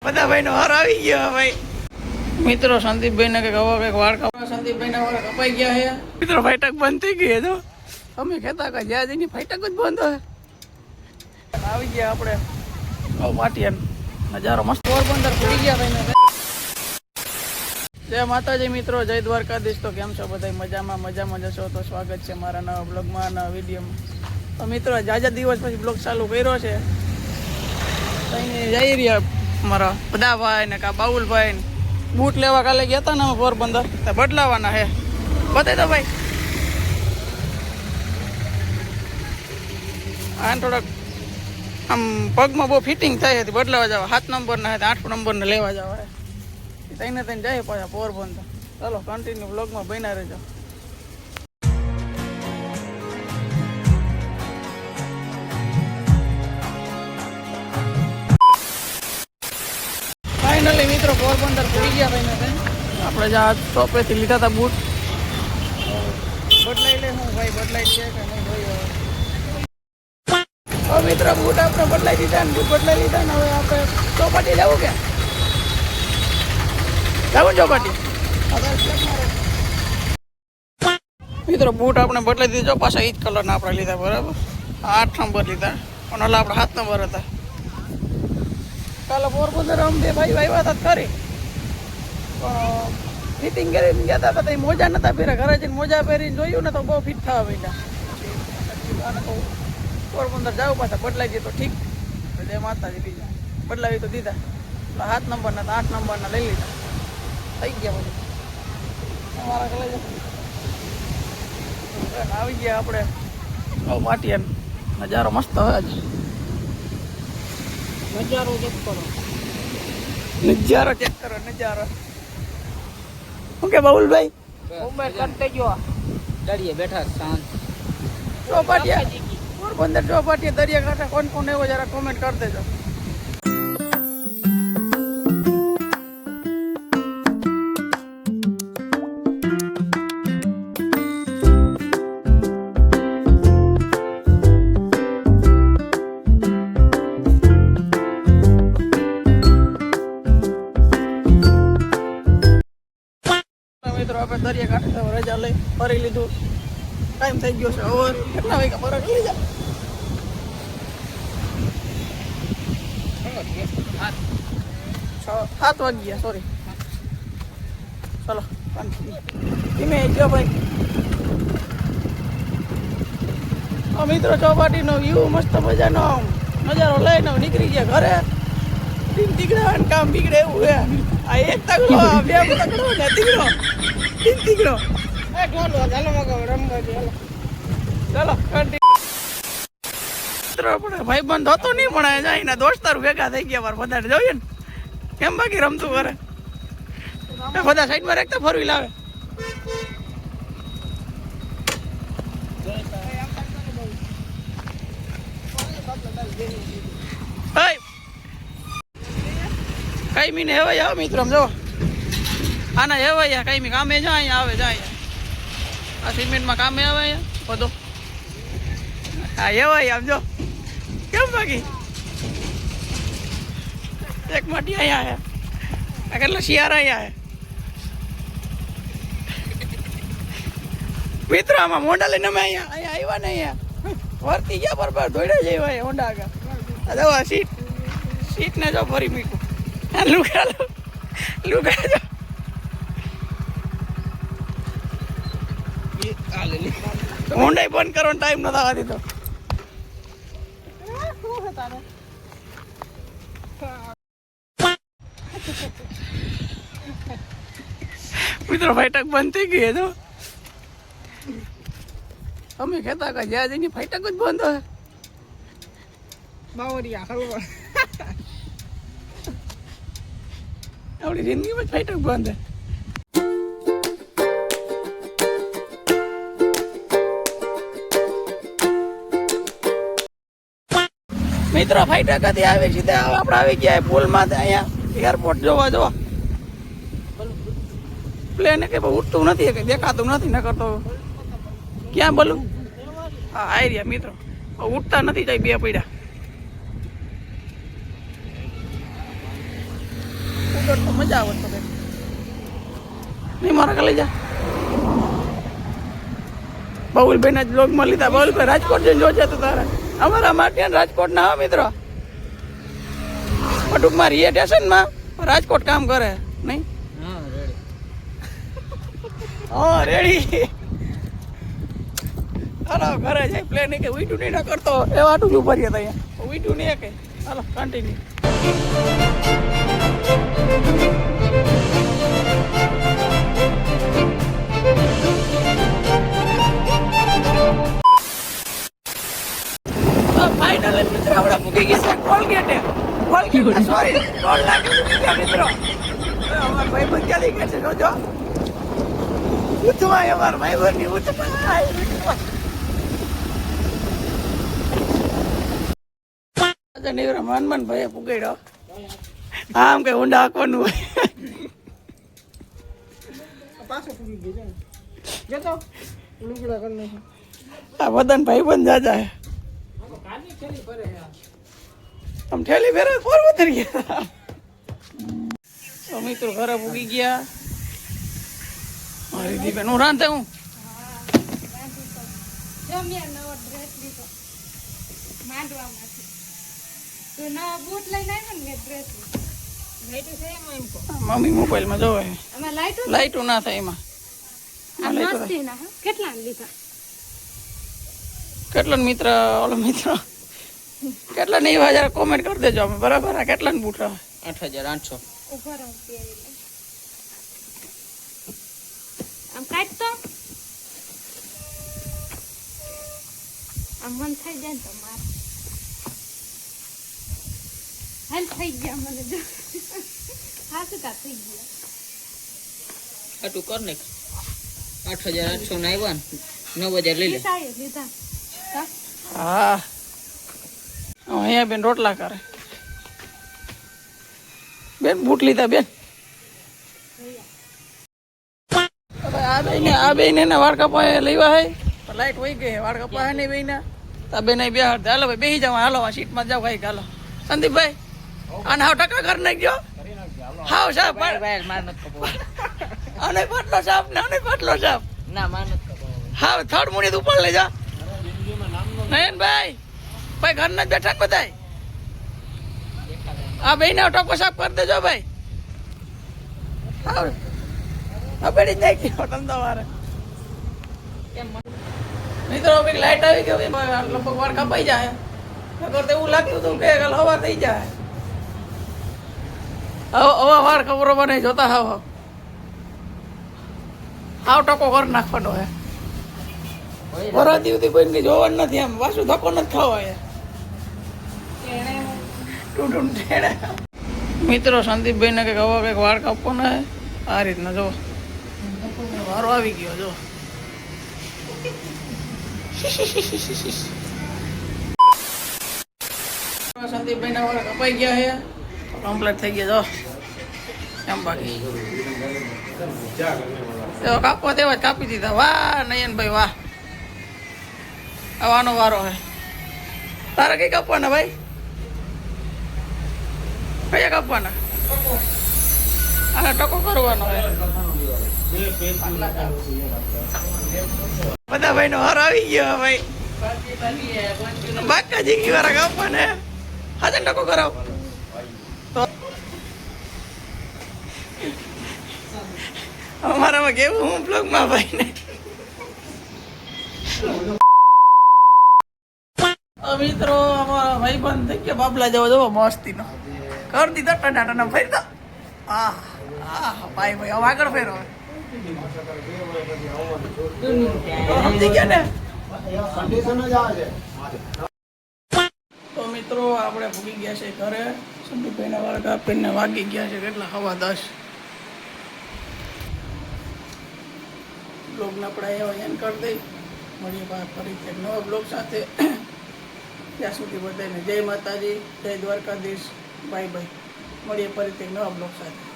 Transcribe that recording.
બધા ભાઈ નો હાર આવી ગયો ભાઈ. મિત્રો સંદીપભાઈ ને કઈક હવે કઈક વાળ કપા સંદીપભાઈ ના વાળ કપાઈ ગયા છે. મિત્રો ફાઈટક બંધ થઈ ગઈ જો અમે કહેતા કે જ્યાં જઈને ફાઈટક જ બંધ હોય. આવી ગયા આપણે પાટિયા નજારો મસ્ત પોરબંદર પડી ગયા ભાઈ. જય માતાજી મિત્રો, જય દ્વારકાધીશ. તો કેમ છો બધા? મજામાં જશો તો સ્વાગત છે મારા નવા બ્લોગમાં, નવા વિડીયોમાં. તો મિત્રો જાજા દિવસ પછી બ્લોગ ચાલુ કર્યો છે. અહીં જઈ રહ્યા મારા બધા ભાઈ ને કા બાઉલભાઈ બૂટ લેવા કાલે ગયા હતા ને અમે પોરબંદર, તો બદલાવાના હે. બતાવી દો ભાઈ. આ થોડાક આમ પગમાં બહુ ફિટિંગ થાય હતી, બદલાવા જવા 7 નંબરના હે 8 નંબરને લેવા જવા હે. તઈને જાય પાછા પોરબંદર. ચાલો કન્ટિન્યુ બ્લોગમાં બન્યા રહેજો. ફાઇનલી મિત્રો પોરબંદર પડી ગયા ભાઈ. આપણે જે આ શોપેથી લીધા હતા બૂટ બદલાઈ લે હું ભાઈ, બદલાઈ છે કે નહીં ભાઈ? હવે મિત્રો બૂટ આપણે બદલાઈ દીધા ને બૂટ બદલાઈ લીધા ને હવે આપણે ચોપાટી જવું કે જવું ચોપાટી? મિત્રો બૂટ આપણે બદલાઈ દીધો, પાછા એ જ કલરના આપણે લીધા બરાબર. 8 નંબર લીધા અને ઓલા આપણે 7 નંબર હતા. કાલે પોરબંદર આમ બે ભાઈ આવ્યા હતા ખરી, પણ ફિટિંગ કરીને ગયા હતા તો મોજા નતા પહેર્યા. ઘરે જઈને મોજા પહેરીને જોયું ને તો બહુ ફિટ થવા માંડ્યા. પોરબંદર જાવ પાછા બદલાઈ દીધો ઠીક. જય માતાજી. બીજા બદલાવી તો દીધા, 7 નંબરના 8 નંબરના લઈ લીધા. થઈ ગયા બધું અમારા કલે આવી ગયા આપણે પાટિયા. નજારો મસ્ત હોય જ. નજારો ચેક કરો, નજારો ચેક કરો, નજારો. શું કે બાબુલભાઈ? ઉમેર કરતે જો દરિયે બેઠા શાંત ચોપાટિયા પોરબંદર ચોપાટિયા દરિયા કાંઠે કોણ કોણ એવો જરા કોમેન્ટ કરી દેજો. મિત્રો આપણે દરિયા કાંઠે રજા લઈ ફરી લીધું. ટાઈમ થઈ ગયો છે ઓવર. કેટલા વાગ્યા ફરક લઈ જા? 7 વાગ્યા સોરી. ચલો ધીમે ગયો ભાઈ. મિત્રો ચોપાટીનો વ્યૂ મસ્ત મજાનો નજારો લઈને નીકળી ગયા ઘરે. તીકડા કામ બીગડે એવું હે. આ એક તકડો બે તકડો ને તીકડો તીકડો એક ચાલો ચાલો મગા રમવા દે. ચાલો મિત્રો આપણે ભાઈબંધ હતો નહીં પણ જાય દોસ્તાર ભેગા થઈ ગયા. મારે બધા જોઈએ ને કેમ બાકી રમતું કરે બધા સાઈડમાં રાખતા ફરવી લાવે. કઈ મીને હેવાય આવો મિત્રો આમ જો આના હેવાય કઈ મી કામે જાય અહીંયા આવે જાય. આ સિમેન્ટમાં કામે આવે અહીંયા બધું. હા હેવાય આમ જો કેમ બાકી એક માટી અહીંયા આ કેટલા શિયારા અહીંયા મિત્રો. આમાં મોંડા લઈને અમે અહીંયા આવ્યા ને અહીંયા વર્તી ગયા બરાબર દોડ્યા જઈએ હોંડા આગળ. દવા સીટ ને જો ફરી મીકું લુગા જો હોંડાઈ બંધ કરવાનો ટાઈમ ન થવા દીધો. મિત્રો ફાઈટક બંધ થઈ ગઈ તો અમે કહેતા કે જ્યાં જઈને ફાઈટક જ બંધ હોય. બાવરિયા હલવા આપણી જિંદગીમાં ફાઈટક બંધ. મિત્રો ફાઈટક હતી આવી સીધા આપણે આવી ગયા પુલમાં. અહીંયા એરપોર્ટ જોવા જોવા પ્લેન કે ઉઠતું નથી કે દેખાતું નથી ન કરતો. ક્યાં બોલું? હા આવી રહ્યા મિત્રો, ઉઠતા નથી જાય બે પડ્યા. રાજકોટ તો મજા આવે તો કંઈક નહીં મારા ખાલી જા બાબુલભાઈના જ બ્લોગમાં લીધા. બાબુલભાઈ રાજકોટ જઈને જોજે તો તારે અમારા માટે રાજકોટ ના હા મિત્રો ટૂંકમાં રીએ સ્ટેશનમાં રાજકોટ કામ કરે નહીં. હા રેડી હાલો ઘરે જાય પ્લેન કે ઉઈટું નહીં ના કરતો એવા આટું જ ઉભા રહ્યા હતા અહીંયા ઉઈટું નહીં કે હાલો કન્ટિન્યુ. ફાઇનલ મિત્રો આપણે મૂકી ગયા છે કોલગેટ સોરી ટોલ નાખી મિત્રો અમારા ભાઈ બંધ ક્યાંથી ગયા છે જોજો ઉઠવાય અમારા ભાઈ બંધ ની ઉઠવાય મન ભાઈ પુગાડ્યો આમ કઈ ઊંડા હાંકવાનું હોય આ બધાને ભાઈ બંધ જાજા આમ ઠેલી ફેરે ફોર ઉતરી ગયા તો મિત્રો ઘરે પૂગી ગયા મારી દીપેન હું રાંધે હું મમ્મી મોબાઈલમાં જોવે લાઈટો ના થાય એમાં કેટલા મિત્ર ઓલો મિત્ર કેટલા નહીં જરા કોમેન્ટ કરી દેજો અમે બરાબર આ કેટલા ને બૂટ 8800 આમ કાટ તો આમ મન થઈ જાય તો માર હાલ થઈ ગયા મને જો હાથ કા થઈ ગયા આટું કર ને 8800 ના આવ્યા 9000 લઈ લે લીધા હા અહીંયા બેન રોટલા કરે બેન બૂટ લીધા બેન આ બેન ને વાળ કપાય લેવા હે લાઈટ વહી ગઈ વાળ કપાય નહીં બેન તા બેન બે હાથ હાલો ભાઈ બેસી જાવ હાલો સીટમાં જાવ કઈ હાલો સંદીપભાઈ આને હાવ ટકા કરી નાખજો હાવ સાહેબ અને પાટલો સાહેબ ને અને પાટલો સાહેબ ના માનત હાવ થર્ડ મુની ઉપર લઈ જા નયન ભાઈ ભાઈ ઘરના જ બેઠા બધાય આ બેન ટકો સાફ કરી દેજો ભાઈ બેડી જાય કે તમારે મિત્રો કઈક લાઈટ આવી ગયો લગભગ વાર કપાઈ જાય નકર તો એવું લાગ્યું હતું કે હવા થઈ જાય હવા વાર ખબરો બને જોતા હાવ ટકો કરી નાખવાનો હે વરાતી હતી કોઈ કઈ જોવાનું નથી આમ વાસુ ધક્કો નથી ખાવા મિત્રો સંદીપભાઈ ને કઈક હવા કઈક વાળ કાપવાના હે આ રીતના જો વારો આવી ગયો જો સંદીપભાઈ ના વાળ કપાઈ ગયા છે કમ્પ્લીટ થઈ ગયા જો એમ બાકી કાપવા તેવા જ કાપી દીધા વાહ નયનભાઈ વાહ આવવાનો વારો હે તારે કઈ કાપવાના ભાઈ કયા કાપવાના ટકો કરવાનો હે બધા ભાઈ નો હાર આવી ગયો ભાઈ બાકા જીગી વાળા કાપવાના હાજર ટકો કરાવ અમારામાં કેવું હું બ્લોગમાં ભાઈ ને મિત્રો અમારા ભાઈ બંધ થઈ ગયા બાબલા જવા જવો મસ્તી નો કરી દીધા ટના ફેરતા હા ભાઈ હવે આગળ ફેરો સમજી ગયા ને તો મિત્રો આપણે ભૂગી ગયા છે ઘરે સંદીપભાઈના વાળ કાપીને વાગી ગયા છે કેટલા 10:15 બ્લોગના આપણે એવા એન કરી દઈ મળીએ ફરીથી એક નવા બ્લોગ સાથે ત્યાં સુધી બધાને જય માતાજી જય દ્વારકાધીશ બાય બાય મળીએ ફરીથી એક નવા બ્લોગ સાથે